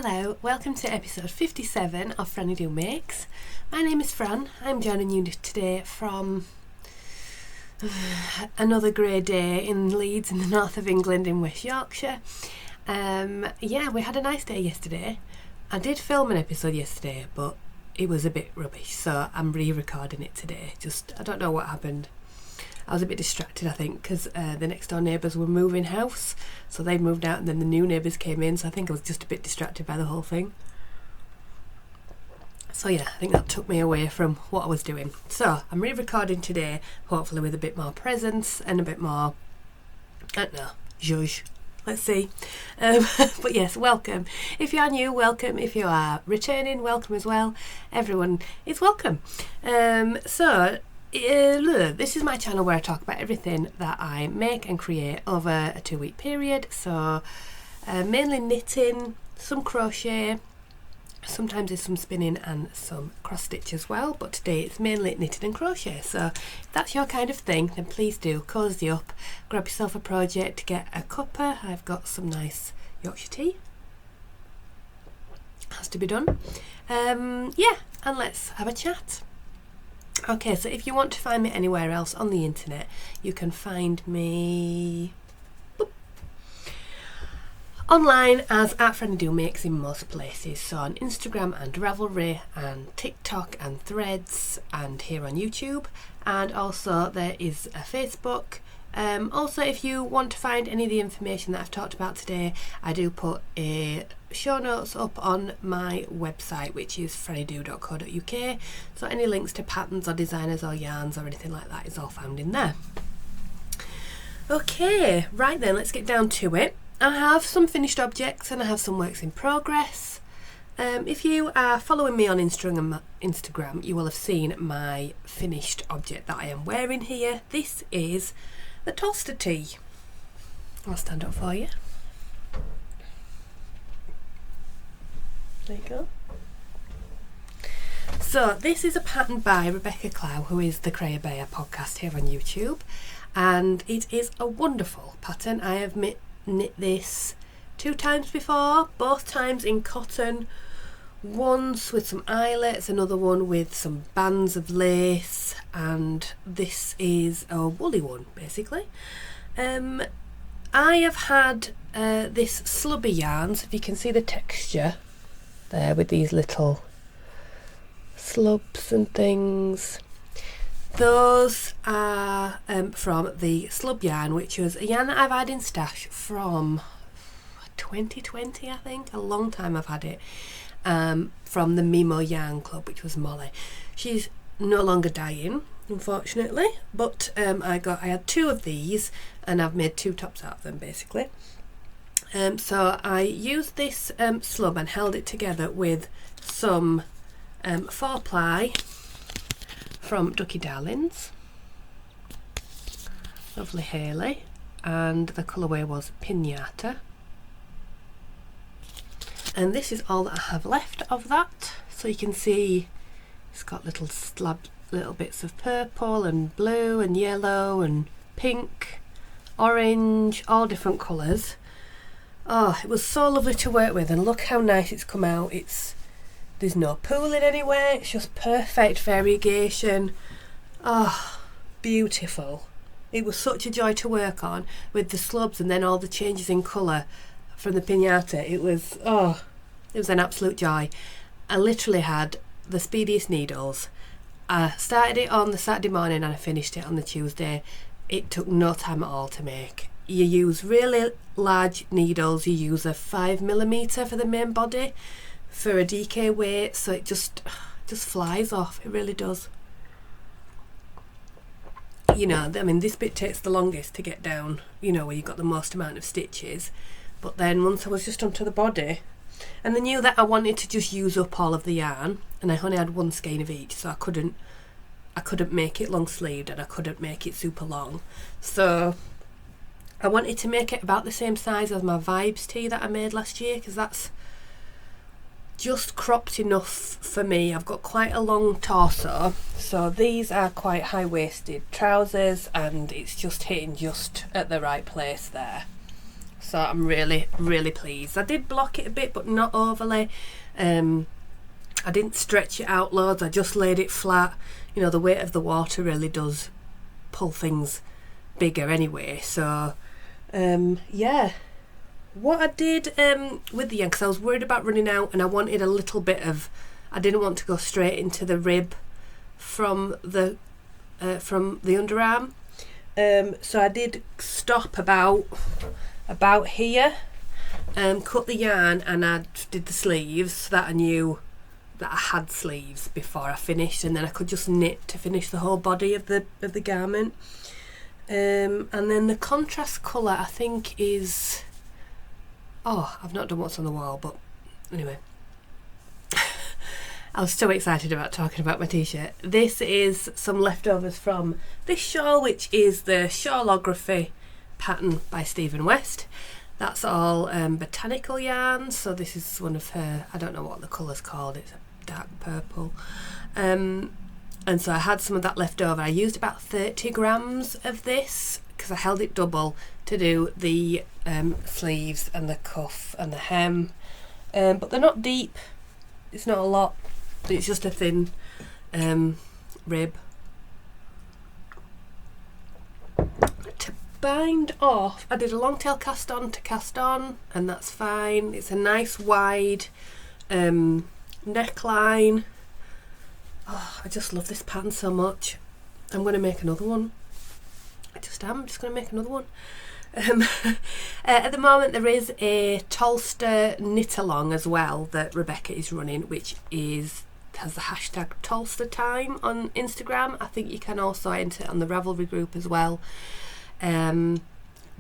Hello, welcome to episode 57 of FrannyDoMakes. My name is Fran. I'm joining you today from another grey day in Leeds in the north of England in West Yorkshire. We had a nice day yesterday. I did film an episode yesterday, but it was a bit rubbish, so I'm re-recording it today. I don't know what happened. I was a bit distracted, I think, because the next door neighbours were moving house, so they moved out and then the new neighbours came in, so I think I was just a bit distracted by the whole thing. So yeah, I think that took me away from what I was doing. So I'm re-recording today, hopefully with a bit more presence and a bit more, I don't know, zhuzh. Let's see. But yes, welcome. If you are new, welcome. If you are returning, welcome as well. Everyone is welcome. This is my channel where I talk about everything that I make and create over a 2-week period. So mainly knitting, some crochet, sometimes there's some spinning and some cross stitch as well, but today it's mainly knitting and crochet. So if that's your kind of thing, then please do cozy up, grab yourself a project, get a cuppa. I've got some nice Yorkshire tea, has to be done. And let's have a chat. Okay, so if you want to find me anywhere else on the internet, you can find me online as @FrannyDoMakes in most places. So on Instagram and Ravelry and TikTok and Threads and here on YouTube. And also there is a Facebook. Also, if you want to find any of the information that I've talked about today, I do put a show notes up on my website, which is FrannyDo.co.uk. So any links to patterns or designers or yarns or anything like that is all found in there. Okay, right then, let's get down to it. I have some finished objects and I have some works in progress. If you are following me on Instagram, you will have seen my finished object that I am wearing here. This is the Tolsta Tee. I'll stand up for you. There you go. So this is a pattern by Rebecca Clow, who is the Crochet Bear podcast here on YouTube, and it is a wonderful pattern. I have knit this 2 times before, both times in cotton, once with some eyelets, another one with some bands of lace, and this is a woolly one basically. I have had this slubby yarn, so if you can see the texture there with these little slubs and things, those are from the slub yarn, which was a yarn that I've had in stash from 2020, I think, a long time I've had it, from the Mimo Yarn Club, which was Molly. She's no longer dying, unfortunately, but I had 2 of these and I've made 2 tops out of them basically. So I used this slub and held it together with some 4-ply from Ducky Darlings, lovely Haley, and the colourway was Pinata. And this is all that I have left of that. So you can see it's got little bits of purple and blue and yellow and pink, orange, all different colours. Oh, it was so lovely to work with, and look how nice it's come out. There's no pooling anywhere, it's just perfect variegation. Oh, beautiful. It was such a joy to work on with the slubs and then all the changes in colour from the Pinata. It was an absolute joy. I literally had the speediest needles. I started it on the Saturday morning and I finished it on the Tuesday. It took no time at all to make. You use really large needles. You use a 5mm for the main body for a DK weight, so it just flies off. It really does. You know, I mean, this bit takes the longest to get down, you know, where you've got the most amount of stitches. But then once I was just onto the body, and I knew that I wanted to just use up all of the yarn, and I only had 1 skein of each, so I couldn't make it long sleeved and I couldn't make it super long. So I wanted to make it about the same size as my Vibes tee that I made last year, because that's just cropped enough for me. I've got quite a long torso, so these are quite high-waisted trousers and it's just hitting just at the right place there. So I'm really pleased. I did block it a bit, but not overly. I didn't stretch it out loads, I just laid it flat. You know, the weight of the water really does pull things bigger anyway. So yeah, what I did with the yarn, because I was worried about running out and I wanted a little bit of, I didn't want to go straight into the rib from the underarm. So I did stop about here, cut the yarn, and I did the sleeves so that I knew that I had sleeves before I finished, and then I could just knit to finish the whole body of the garment. And then the contrast colour I think is, oh, I've not done what's on the wall, but anyway. I was so excited about talking about my t-shirt. This is some leftovers from this shawl, which is the Shawlography pattern by Stephen West. That's all botanical yarn, so this is one of her, I don't know what the colour's called, it's a dark purple. And so I had some of that left over. I used about 30 grams of this because I held it double to do the sleeves and the cuff and the hem. But they're not deep, it's not a lot, it's just a thin rib. To bind off, I did a long tail cast on to cast on, and that's fine. It's a nice wide neckline. Oh, I just love this pattern so much. I'm going to make another one. I'm just going to make another one. At the moment there is a Tolsta knit along as well that Rebecca is running, which has the hashtag Tolsta Time on Instagram. I think you can also enter it on the Ravelry group as well,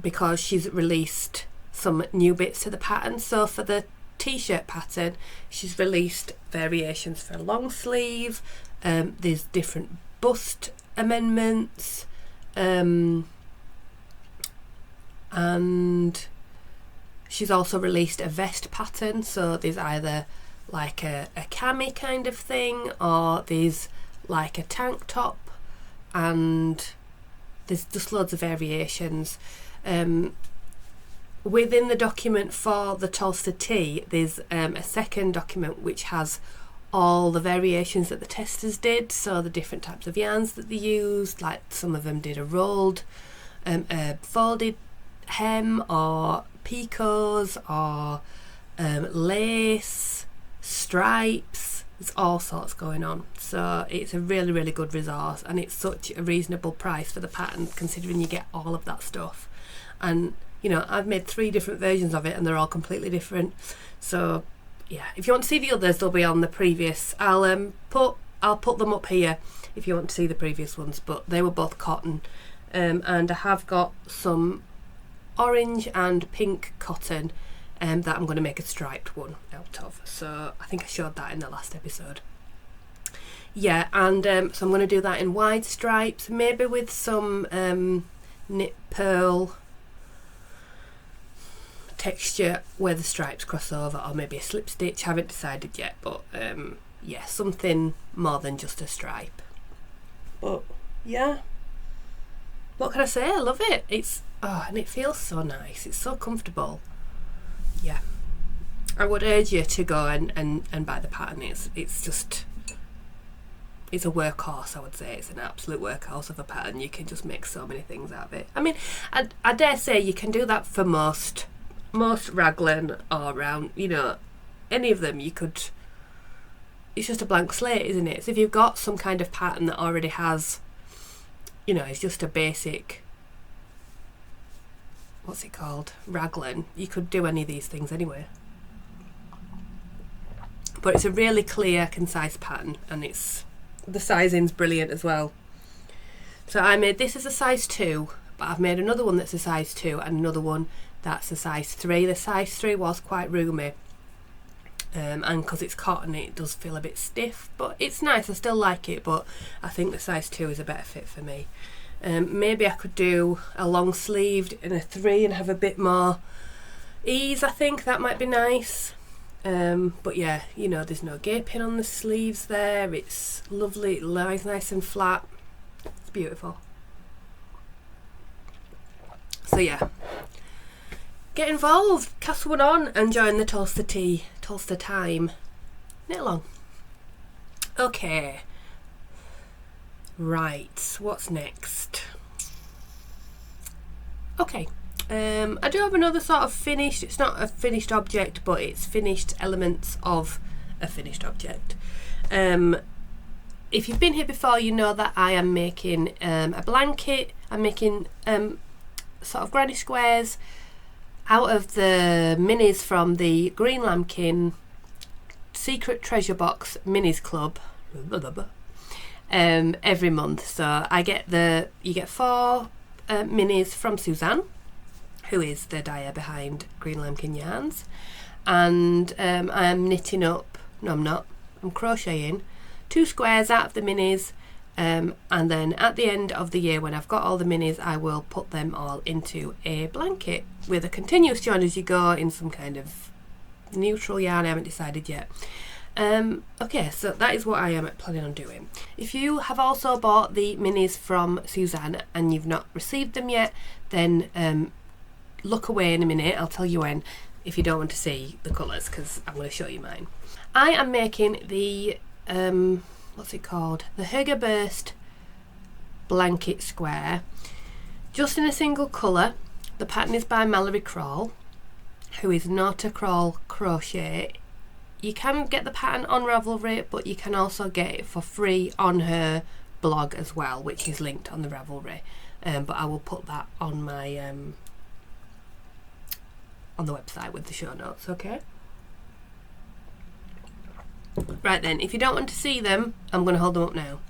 because she's released some new bits to the pattern. So for the t-shirt pattern she's released variations for a long sleeve, there's different bust amendments, and she's also released a vest pattern, so there's either like a cami kind of thing, or there's like a tank top, and there's just loads of variations. Within the document for the Tolsta Tee, there's a second document which has all the variations that the testers did, so the different types of yarns that they used, like some of them did a rolled, a folded hem, or picots, or lace, stripes. There's all sorts going on, so it's a really good resource, and it's such a reasonable price for the pattern considering you get all of that stuff. And you know, I've made 3 different versions of it and they're all completely different. So yeah, if you want to see the others, they'll be on the previous. I'll put them up here if you want to see the previous ones, but they were both cotton. And I have got some orange and pink cotton that I'm going to make a striped one out of. So I think I showed that in the last episode. Yeah, and so I'm going to do that in wide stripes, maybe with some knit pearl texture where the stripes cross over, or maybe a slip stitch. Haven't decided yet, but yeah, something more than just a stripe. But yeah, what can I say? I love it. It's and it feels so nice, it's so comfortable. Yeah, I would urge you to go and buy the pattern. It's just, it's a workhorse. I would say it's an absolute workhorse of a pattern. You can just make so many things out of it. I mean, I dare say you can do that for most raglan or round, you know, any of them. You could, it's just a blank slate, isn't it? So if you've got some kind of pattern that already has, you know, it's just a basic, what's it called, raglan, you could do any of these things anyway. But it's a really clear, concise pattern, and it's, the sizing's brilliant as well. So I made this as a size 2, but I've made another one that's a size 2 and another one that's a size 3. The size 3 was quite roomy, and because it's cotton it does feel a bit stiff, but it's nice, I still like it, but I think the size 2 is a better fit for me. Maybe I could do a long sleeved in a 3 and have a bit more ease. I think that might be nice. But yeah, you know, there's no gaping on the sleeves there. It's lovely, it lies nice and flat. It's beautiful. So yeah, get involved, cast one on and join the Tolsta Tee, Tolsta Time knit along. Okay, right, what's next? Okay, I do have another sort of finished, it's not a finished object, but it's finished elements of a finished object. If you've been here before, you know that I am making a blanket. I'm making sort of granny squares out of the minis from the Green Lambkin Secret Treasure Box Minis Club every month. So I get you get 4 minis from Suzanne, who is the dyer behind Green Lambkin Yarns, and I'm knitting up, no I'm not, I'm crocheting 2 squares out of the minis, and then at the end of the year when I've got all the minis, I will put them all into a blanket with a continuous join as you go in some kind of neutral yarn. I haven't decided yet. Okay, so that is what I am planning on doing. If you have also bought the minis from Suzanne and you've not received them yet, then look away in a minute, I'll tell you when, if you don't want to see the colours, because I'm going to show you mine. I am making the what's it called, the Hygge Burst blanket square, just in a single colour. The pattern is by Mallory Crawl, who is Not a Crawl Crochet. You can get the pattern on Ravelry, but you can also get it for free on her blog as well, which is linked on the Ravelry, but I will put that on my on the website with the show notes. Okay, right then, if you don't want to see them, I'm going to hold them up now.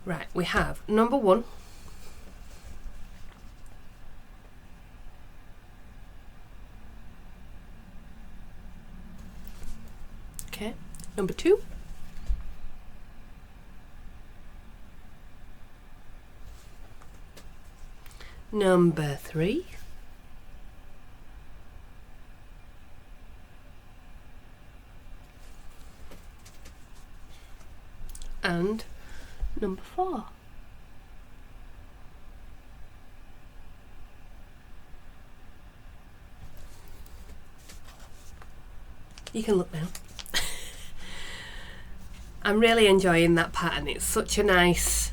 Right, we have number 1, okay, number 2, number 3, and number 4. You can look now. I'm really enjoying that pattern. It's such a nice,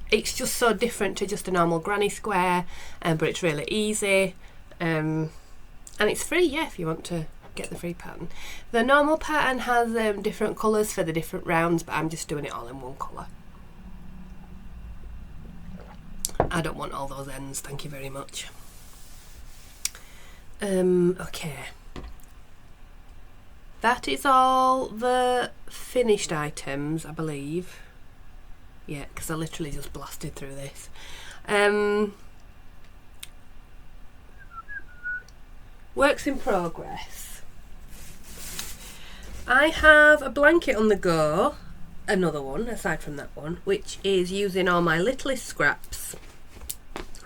it's just so different to just a normal granny square, but it's really easy, and it's free, yeah, if you want to get the free pattern. The normal pattern has different colours for the different rounds, but I'm just doing it all in one colour. I don't want all those ends, thank you very much. Okay, that is all the finished items, I believe. Yeah, because I literally just blasted through this. Works in progress. I have a blanket on the go, another one aside from that one, which is using all my littlest scraps.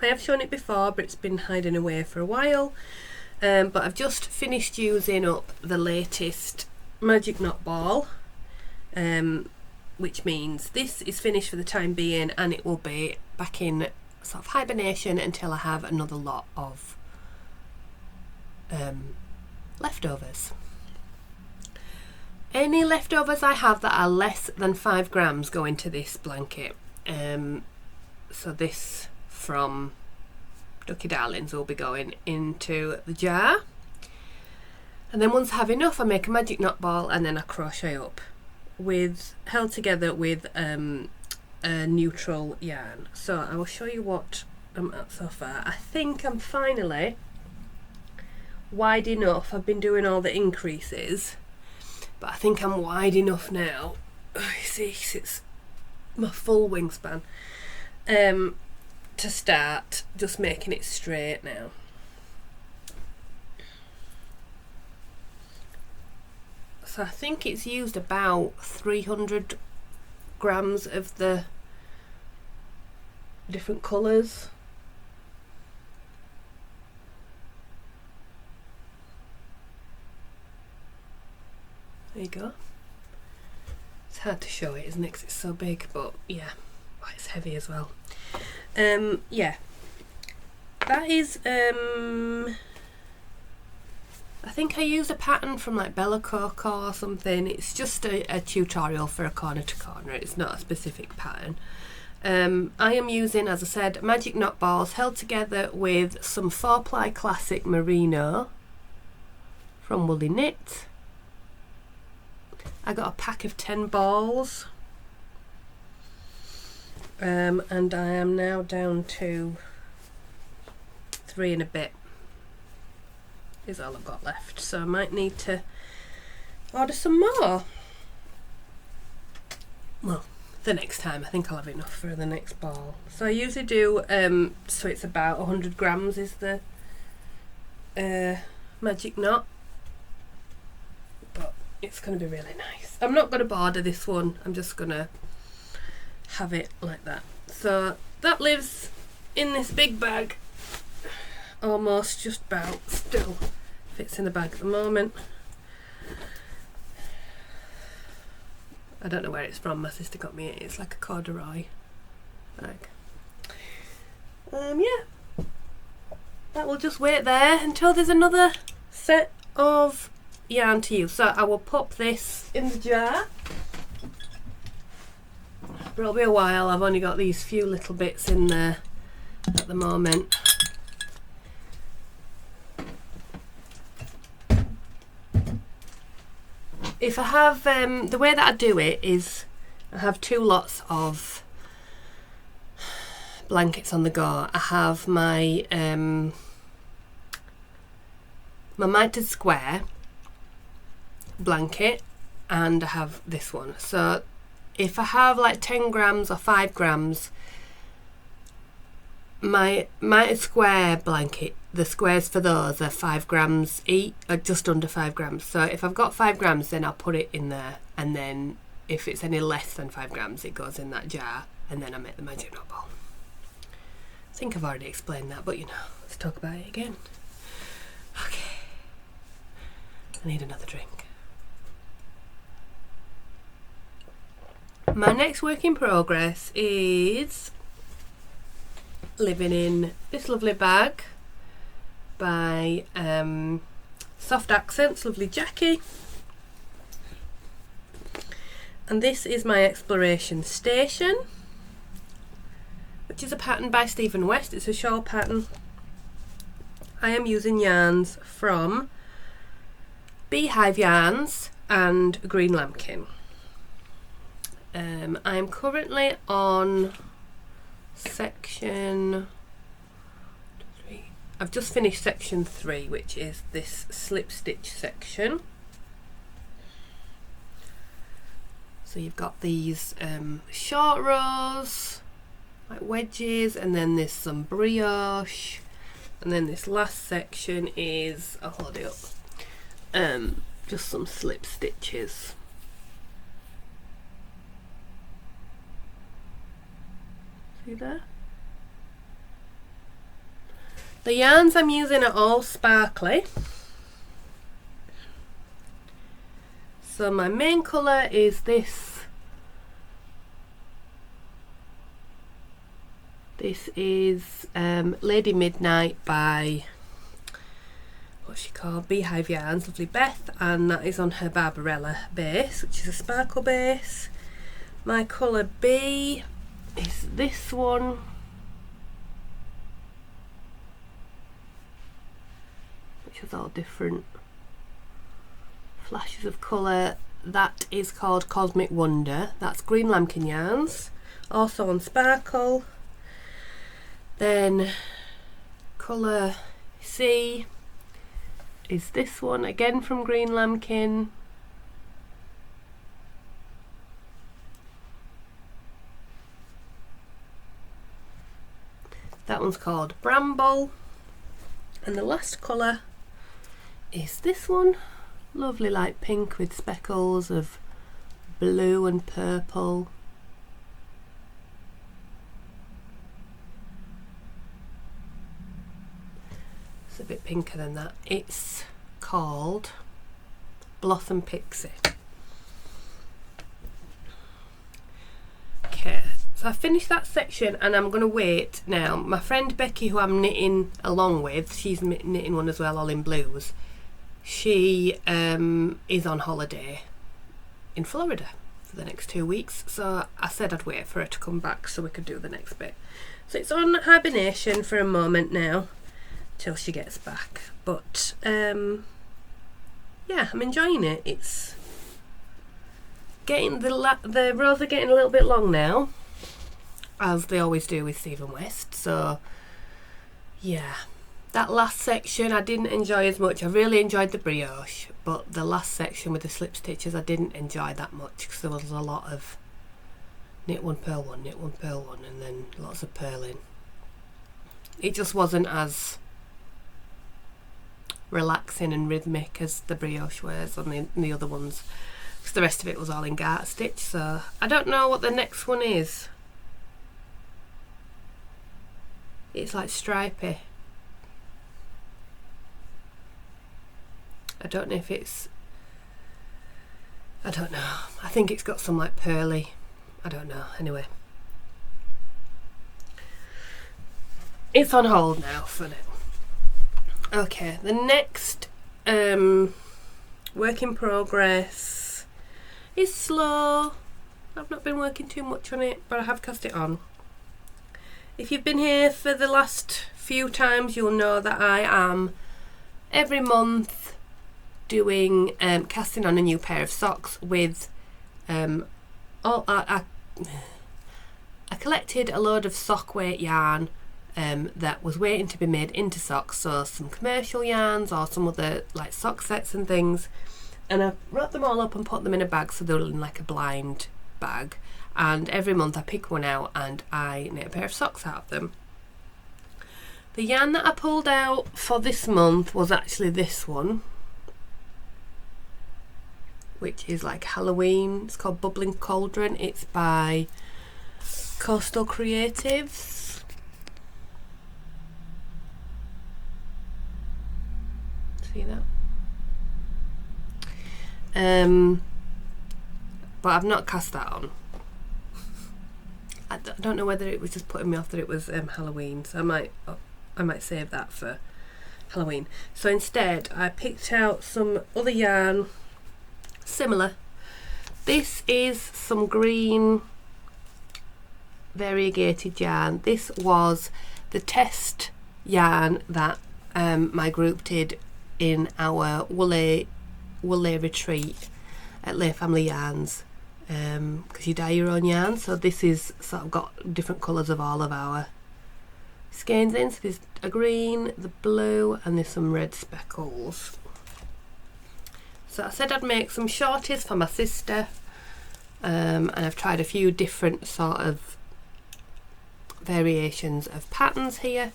I have shown it before, but it's been hiding away for a while. But I've just finished using up the latest Magic Knot ball, which means this is finished for the time being, and it will be back in sort of hibernation until I have another lot of leftovers. Any leftovers I have that are less than 5 grams go into this blanket. So this from Ducky Darlings will be going into the jar, and then once I have enough, I make a Magic Knot ball and then I crochet up with, held together with a neutral yarn. So I will show you what I'm at so far. I think I'm finally wide enough. I've been doing all the increases, but I think I'm wide enough now. You see, it's my full wingspan, to start just making it straight now. So I think it's used about 300 grams of the different colours. There you go. It's hard to show it, isn't it, because it's so big, but yeah, it's heavy as well. Yeah, that is I think I used a pattern from like Bella Coco or something. It's just a tutorial for a corner to corner. It's not a specific pattern. I am using, as I said, magic knot balls held together with some 4-ply classic merino from Woolly Knit. I got a pack of 10 balls, and I am now down to 3 and a bit is all I've got left, so I might need to order some more. Well, the next time. I think I'll have enough for the next ball. So I usually do, so it's about 100 grams is the magic knot, but it's going to be really nice. I'm not going to border this one, I'm just going to have it like that. So that lives in this big bag, almost, just about, still fits in the bag at the moment. I don't know where it's from, my sister got me it. It's like a corduroy bag. Yeah, that will just wait there until there's another set of yarn to use. So I will pop this in the jar, but it'll be a while. I've only got these few little bits in there at the moment. If I have, the way that I do it is I have 2 lots of blankets on the go. I have my my mitered square blanket, and I have this one. So if I have like 10 grams or 5 grams, my mitered square blanket, the squares for those are 5 grams each, or just under 5 grams. So if I've got 5 grams, then I'll put it in there, and then if it's any less than 5 grams, it goes in that jar, and then I make the magic knot ball. I think I've already explained that, but you know, let's talk about it again. Okay, I need another drink. My next work in progress is living in this lovely bag by Soft Accents, lovely Jackie, and this is my Exploration Station, which is a pattern by Stephen West. It's a shawl pattern. I am using yarns from Beehive Yarns and Green Lambkin. I am currently on section 3. I've just finished section 3, which is this slip stitch section. So you've got these short rows, like wedges, and then there's some brioche, and then this last section is, I'll hold it up, just some slip stitches. See there? The yarns I'm using are all sparkly. So my main colour is this. This is Lady Midnight by, what's she called? Beehive Yarns, lovely Beth, and that is on her Barbarella base, which is a sparkle base. My colour B is this one, which is all different flashes of colour. That is called Cosmic Wonder. That's Green Lambkin Yarns, also on sparkle. Then colour C is this one, again from Green Lambkin. That one's called Bramble. And the last colour is this one, lovely light pink with speckles of blue and purple. It's a bit pinker than that. It's called Blossom Pixie. Okay, So I finished that section and I'm going to wait now. My friend Becky, who I'm knitting along with, she's knitting one as well, all in blues. She is on holiday in Florida for the next 2 weeks. So I said I'd wait for her to come back so we could do the next bit. So it's on hibernation for a moment now till she gets back. But yeah, I'm enjoying it. It's getting the rows are getting a little bit long now, as they always do with Stephen West. So yeah, that last section I didn't enjoy as much. I really enjoyed the brioche, but the last section with the slip stitches I didn't enjoy that much because there was a lot of knit one, purl one, knit one, purl one, and then lots of purling. It just wasn't as relaxing and rhythmic as the brioche was on the other ones, because the rest of it was all in garter stitch. So I don't know what the next one is. It's like stripy. I don't know if it's, I don't know. I think it's got some like pearly, I don't know. Anyway, it's on hold now for now. Okay, the next work in progress is slow. I've not been working too much on it, but I have cast it on. If you've been here for the last few times, you'll know that I am every month doing casting on a new pair of socks with I collected a load of sock weight yarn that was waiting to be made into socks, so some commercial yarns or some other like sock sets and things, and I wrote them all up and put them in a bag so they're in like a blind bag, and every month I pick one out and I knit a pair of socks out of them. The yarn that I pulled out for this month was actually this one, which is like Halloween. It's called Bubbling Cauldron. It's by Coastal Creatives. See that? But I've not cast that on. I don't know whether it was just putting me off that it was Halloween, so I might save that for Halloween. So instead I picked out some other yarn similar. This is some green variegated yarn. This was the test yarn that my group did in our woolly retreat at Lay Family Yarns, because you dye your own yarn. So this is sort of got different colours of all of our skeins in. So there's a green, the blue, and there's some red speckles. So I said I'd make some shorties for my sister, and I've tried a few different sort of variations of patterns here.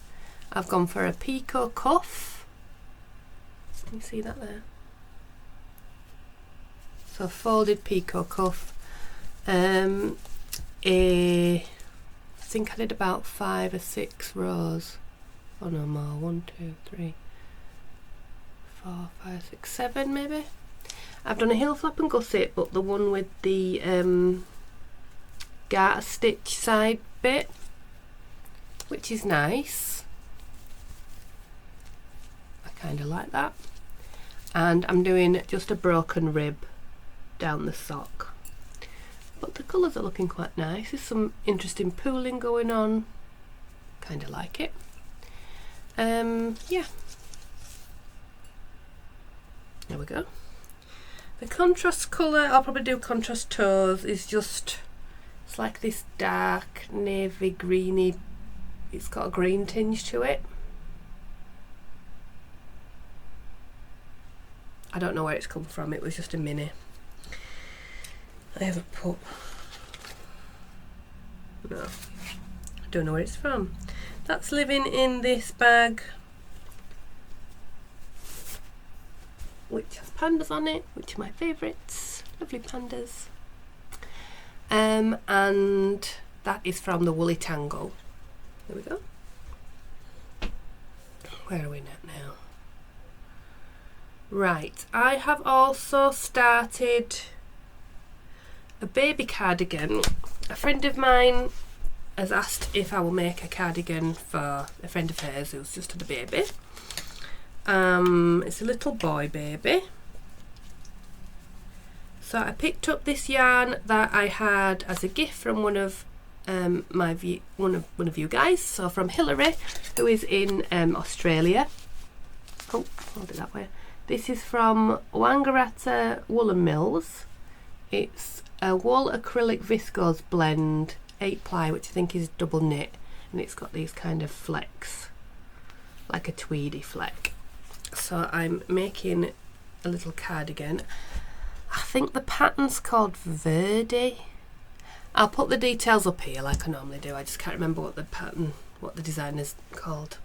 I've gone for a picot cuff. Can you see that there? So folded picot cuff. I think I did about 5 or 6 rows. Oh no, more. 1, 2, 3, 4, 5, 6, 7 maybe. I've done a heel flap and gusset, but the one with the garter stitch side bit, which is nice. I kind of like that. And I'm doing just a broken rib down the sock. But the colours are looking quite nice. There's some interesting pooling going on. Kind of like it. Yeah. There we go. The contrast colour, I'll probably do contrast toes, is just, it's like this dark navy greeny, it's got a green tinge to it. I don't know where it's come from, it was just a mini. I haven't put, no, I don't know where it's from. That's living in this bag, which has pandas on it, which are my favourites, lovely pandas. And that is from the Woolly Tangle. There we go. Where are we at now? Right, I have also started a baby cardigan. A friend of mine has asked if I will make a cardigan for a friend of hers who's just had a baby. It's a little boy baby. So I picked up this yarn that I had as a gift from one of one of you guys. So from Hillary, who is in Australia. Oh, hold it that way. This is from Wangaratta Woolen Mills. It's a wool acrylic viscose blend, 8-ply, which I think is double knit, and it's got these kind of flecks, like a tweedy fleck. So I'm making a little cardigan. I think the pattern's called Verde. I'll put the details up here like I normally do. I just can't remember what the pattern, what the design is called.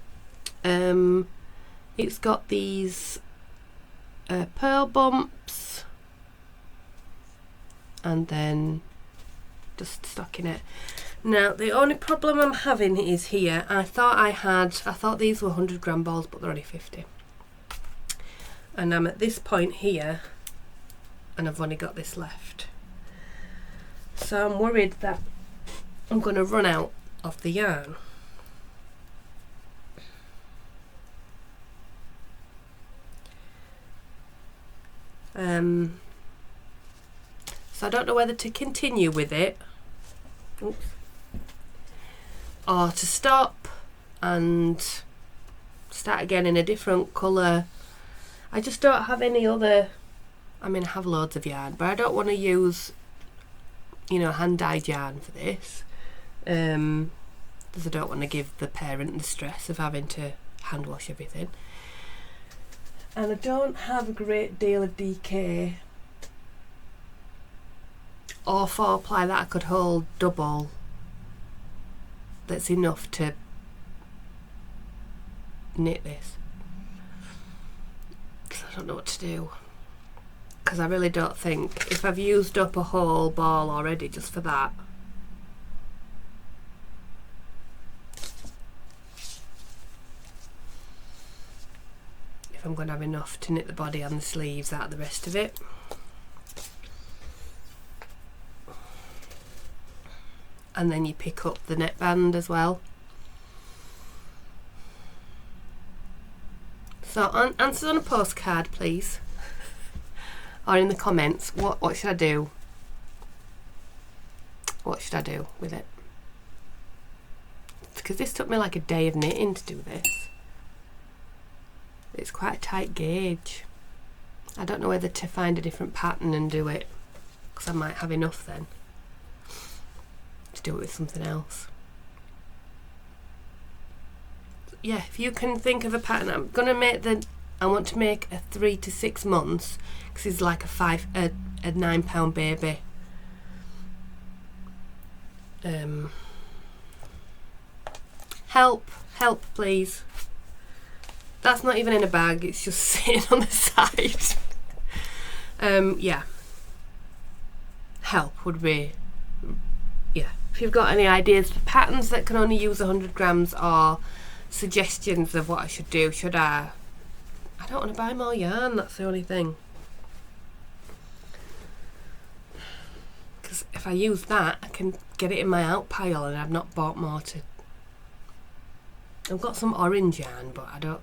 It's got these pearl bumps and then just stocking it. Now the only problem I'm having is here. I thought these were 100 gram balls, but they're only 50. And I'm at this point here and I've only got this left. So I'm worried that I'm going to run out of the yarn. So I don't know whether to continue with it, oops, or to stop and start again in a different colour. I just don't have any other, I mean I have loads of yarn, but I don't want to use, you know, hand-dyed yarn for this, because I don't want to give the parent the stress of having to hand wash everything. And I don't have a great deal of DK or 4-ply that I could hold double that's enough to knit this. So I don't know what to do, because I really don't think, if I've used up a whole ball already just for that, if I'm going to have enough to knit the body and the sleeves out of the rest of it. And then you pick up the neckband as well. So answers on a postcard please, or in the comments. What should I do? What should I do with it? Because this took me like a day of knitting to do this. It's quite a tight gauge. I don't know whether to find a different pattern and do it, because I might have enough then to do it with something else. Yeah, if you can think of a pattern, I'm gonna make I want to make a 3 to 6 months, because it's like a £9 baby. Help please. That's not even in a bag, it's just sitting on the side. Yeah, help would be, yeah. If you've got any ideas for patterns that can only use 100 grams or suggestions of what I should do, I don't want to buy more yarn, that's the only thing. Because if I use that, I can get it in my out pile, and I've not bought more to. I've got some orange yarn, but I don't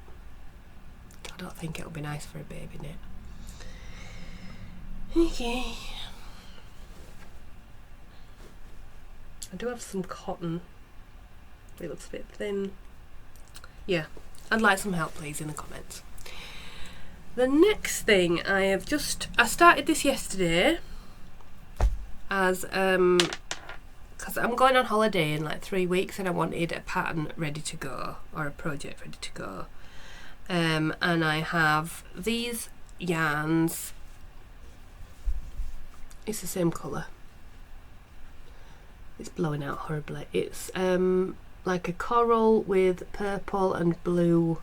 think it'll be nice for a baby knit. Okay. I do have some cotton. It looks a bit thin. Yeah, I'd like some help please in the comments. The next thing I started this yesterday as because I'm going on holiday in like 3 weeks, and I wanted a pattern ready to go, or a project ready to go. And I have these yarns. It's the same colour. It's blowing out horribly. It's like a coral with purple and blue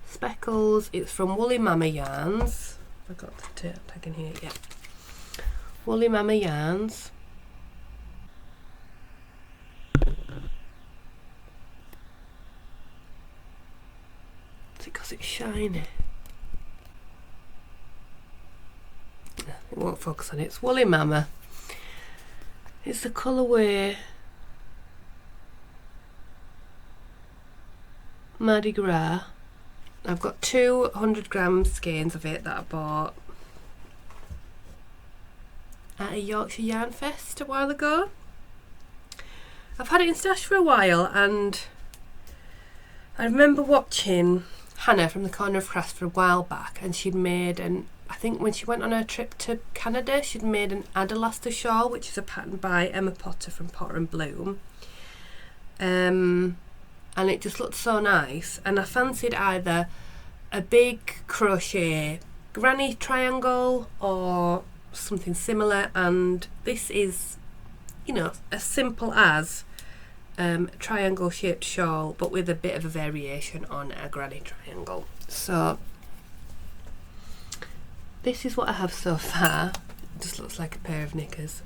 speckles. It's from Woolly Mama Yarns. I got the tag in here, yeah. Woolly Mama Yarns. Is it because it's shiny? It won't focus on it. It's Woolly Mama. It's the colourway Mardi Gras. I've got 200g skeins of it that I bought at a Yorkshire Yarn Fest a while ago. I've had it in stash for a while, and I remember watching Hannah from the Corner of Crafts for a while back, and she'd made I think when she went on her trip to Canada, she'd made an Adelaster Shawl, which is a pattern by Emma Potter from Potter and Bloom. And it just looked so nice, and I fancied either a big crochet granny triangle or something similar, and this is, you know, as simple as a triangle shaped shawl but with a bit of a variation on a granny triangle. So this is what I have so far. It just looks like a pair of knickers.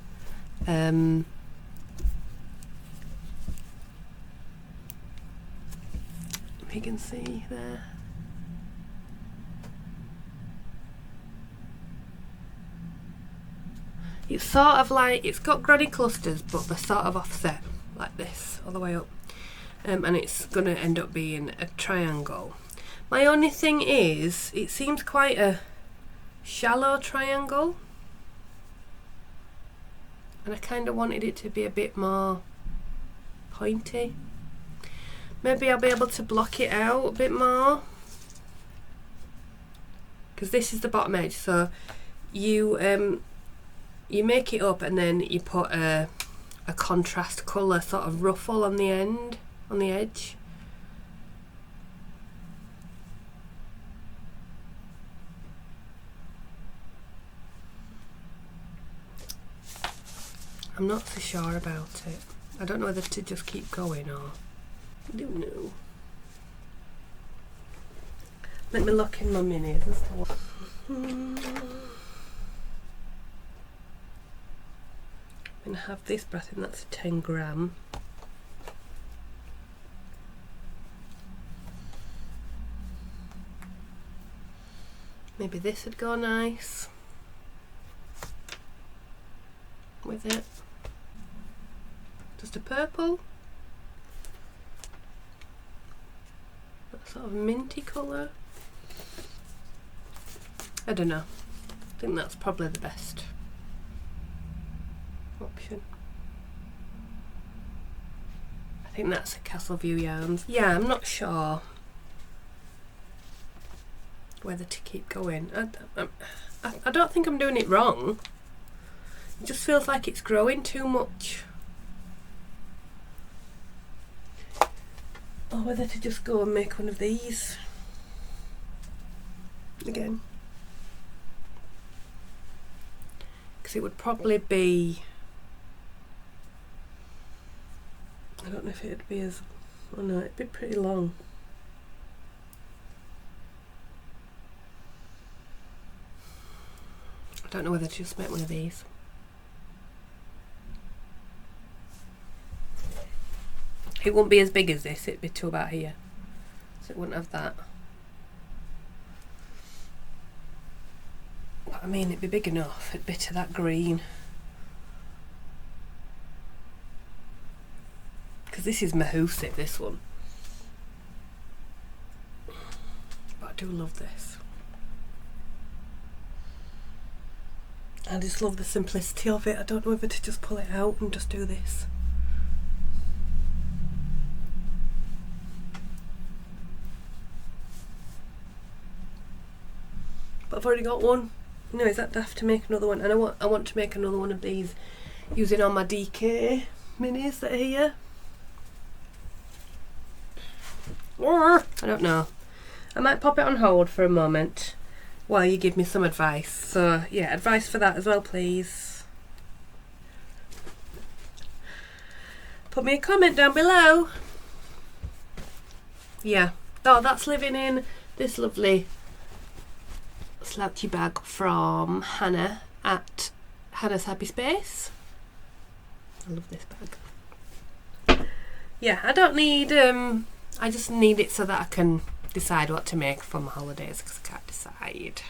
You can see there. It's sort of like, it's got granny clusters, but they're sort of offset like this all the way up, and it's going to end up being a triangle. My only thing is, it seems quite a shallow triangle, and I kind of wanted it to be a bit more pointy. Maybe I'll be able to block it out a bit more, because this is the bottom edge. So you make it up, and then you put a contrast colour sort of ruffle on the end, on the edge. I'm not so sure about it. I don't know whether to just keep going or I don't know. Let me look in my minis as to what. I'm going to have this, but I think that's a 10g. Maybe this would go nice with it. Just a purple. Sort of minty colour. I don't know. I think that's probably the best option. I think that's a Castleview Yarns. Yeah, I'm not sure whether to keep going. I don't think I'm doing it wrong. It just feels like it's growing too much. Or whether to just go and make one of these again, because it would probably be, I don't know if it'd be as, oh no, it'd be pretty long. I don't know whether to just make one of these. It wouldn't be as big as this, it'd be to about here, so it wouldn't have that. But I mean, it'd be big enough, it'd be to that green. Because this is Mahoosit, this one. But I do love this. I just love the simplicity of it. I don't know whether to just pull it out and just do this. But I've already got one. You know, is that daft to make another one? And I want to make another one of these using all my DK minis that are here. Or I don't know. I might pop it on hold for a moment while you give me some advice. So yeah, advice for that as well, please. Put me a comment down below. Yeah. Oh, that's living in this lovely slouchy bag from Hannah at Hannah's Happy Space. I love this bag. Yeah, I don't need, I just need it so that I can decide what to make for my holidays, because I can't decide.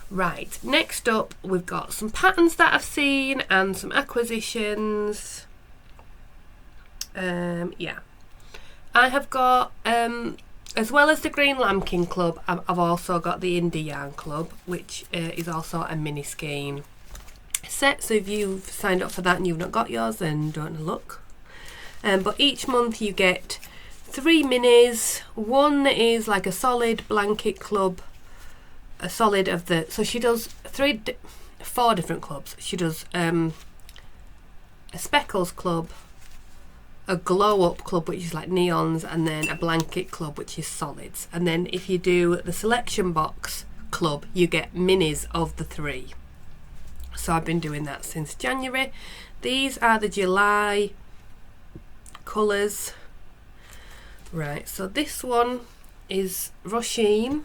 Right, next up we've got some patterns that I've seen and some acquisitions. Yeah. I have got, as well as the Green Lambkin Club, I've also got the Indie Yarn Club, which is also a mini skein set. So if you've signed up for that and you've not got yours, then don't look. But each month you get 3 minis. One is like a solid blanket club, a solid of the, so she does 4 different clubs. She does a speckles club, a glow up club which is like neons, and then a blanket club which is solids. And then if you do the selection box club, you get minis of the 3. So I've been doing that since January. These are the July colours. Right, so this one is Roisin.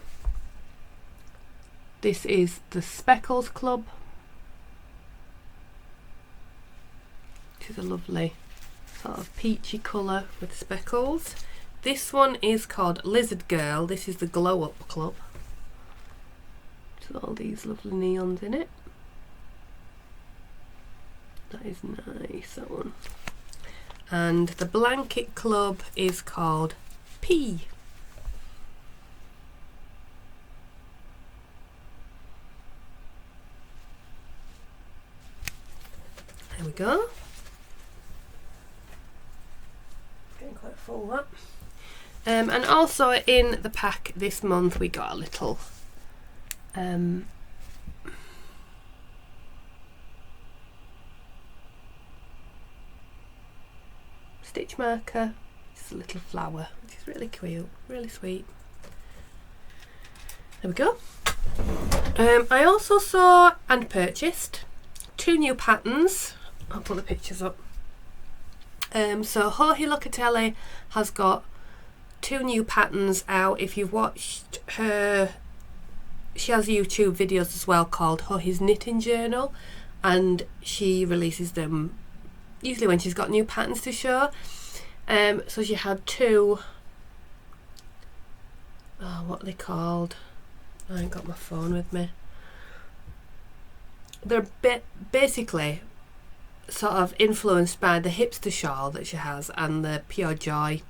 This is the Speckles Club, which is a lovely sort of peachy colour with speckles. This one is called Lizard Girl. This is the Glow Up Club. So all these lovely neons in it. That is nice, that one. And the Blanket Club is called P. There we go. Getting quite full, that. And also in the pack this month we got a little stitch marker. Just a little flower, which is really cute, really sweet. There we go. I also saw and purchased 2 new patterns. I'll put the pictures up. So Jorge Locatelli has got 2 new patterns out. If you've watched her, she has YouTube videos as well called Jorge's Knitting Journal, and she releases them usually when she's got new patterns to show. So she had 2, what are they called? I ain't got my phone with me. They're basically sort of influenced by the hipster shawl that she has and the Pure Joy.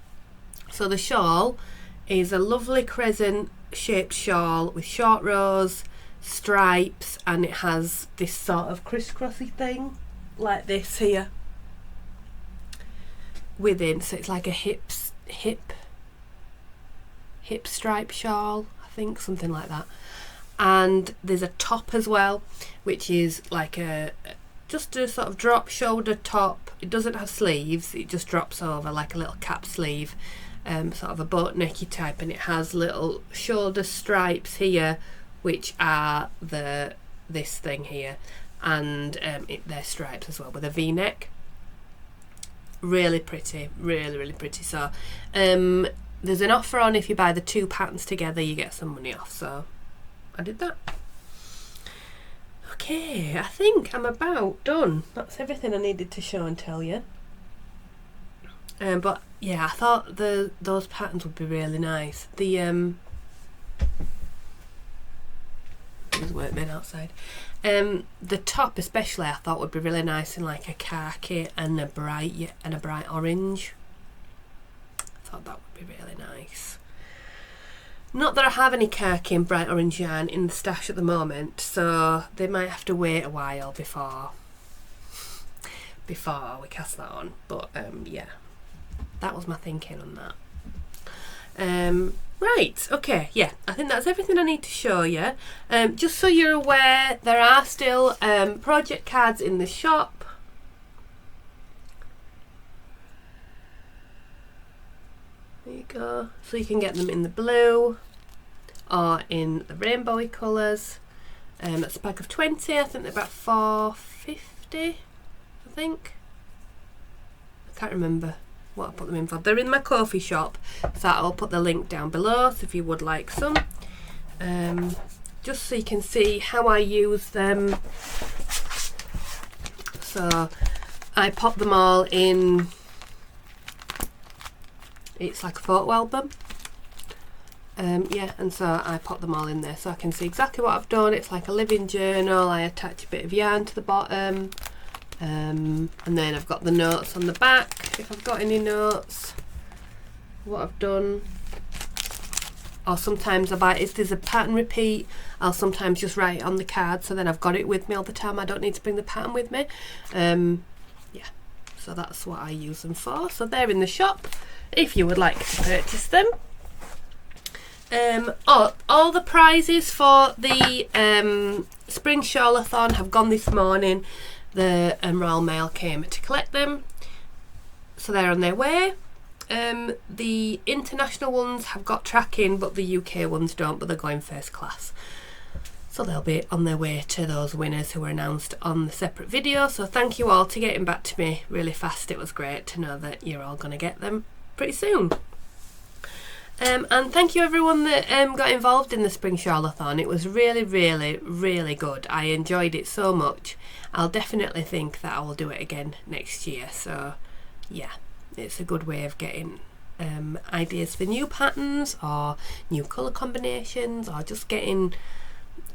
So the shawl is a lovely crescent shaped shawl with short rows, stripes, and it has this sort of crisscrossy thing like this here within. So it's like a hip stripe shawl, I think, something like that. And there's a top as well, which is like just a sort of drop shoulder top. It doesn't have sleeves, it just drops over like a little cap sleeve, sort of a boat necky type, and it has little shoulder stripes here, which are this thing here, and they're stripes as well with a V-neck. Really pretty, really pretty. So there's an offer on if you buy the 2 patterns together, you get some money off, so I did that. Okay, I think I'm about done. That's everything I needed to show and tell you. But yeah, I thought those patterns would be really nice. There's workmen outside. The top especially I thought would be really nice in like a khaki and a bright orange. I thought that would be really nice. Not that I have any khaki and bright orange yarn in the stash at the moment, so they might have to wait a while before we cast that on. But yeah, that was my thinking on that. Right, okay, yeah, I think that's everything I need to show you. Just so you're aware, there are still project cards in the shop. There you go. So you can get them in the blue or in the rainbowy colours. That's a pack of 20. I think they're about $4.50, I think. I can't remember what I put them in for. They're in my coffee shop, so I'll put the link down below, so if you would like some. Just so you can see how I use them. So I pop them all in, it's like a photo album. Yeah, and so I pop them all in there so I can see exactly what I've done. It's like a living journal. I attach a bit of yarn to the bottom, and then I've got the notes on the back if I've got any notes. what I've done, or sometimes I buy, if there's a pattern repeat, I'll sometimes just write it on the card, so then I've got it with me all the time. I don't need to bring the pattern with me. Yeah, so that's what I use them for. So they're in the shop if you would like to purchase them. All the prizes for the Spring Shawlathon have gone this morning. The Royal Mail came to collect them, so they're on their way. The international ones have got tracking, but the UK ones don't, but they're going first class. So they'll be on their way to those winners who were announced on the separate video. So thank you all for getting back to me really fast. It was great to know that you're all going to get them pretty soon. And thank you everyone that got involved in the Spring Shawlathon. It was really, really, really good. I enjoyed it so much. I'll definitely think that I will do it again next year. So yeah, it's a good way of getting ideas for new patterns or new colour combinations, or just getting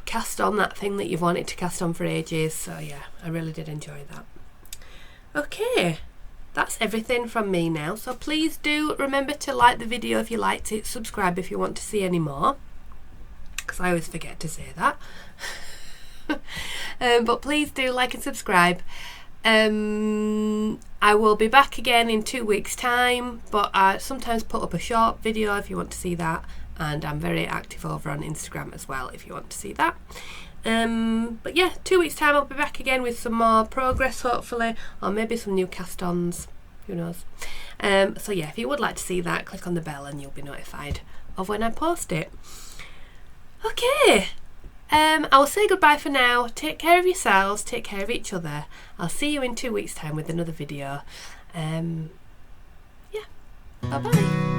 cast on that thing that you've wanted to cast on for ages. So yeah, I really did enjoy that. Okay, that's everything from me now. So please do remember to like the video if you liked it, subscribe if you want to see any more, because I always forget to say that. But please do like and subscribe. I will be back again in 2 weeks time, but I sometimes put up a short video if you want to see that, and I'm very active over on Instagram as well if you want to see that. But yeah, 2 weeks time I'll be back again with some more progress hopefully, or maybe some new cast-ons, who knows. So yeah, if you would like to see that, click on the bell and you'll be notified of when I post it. Okay, I will say goodbye for now. Take care of yourselves, take care of each other. I'll see you in 2 weeks time with another video. Yeah, bye bye.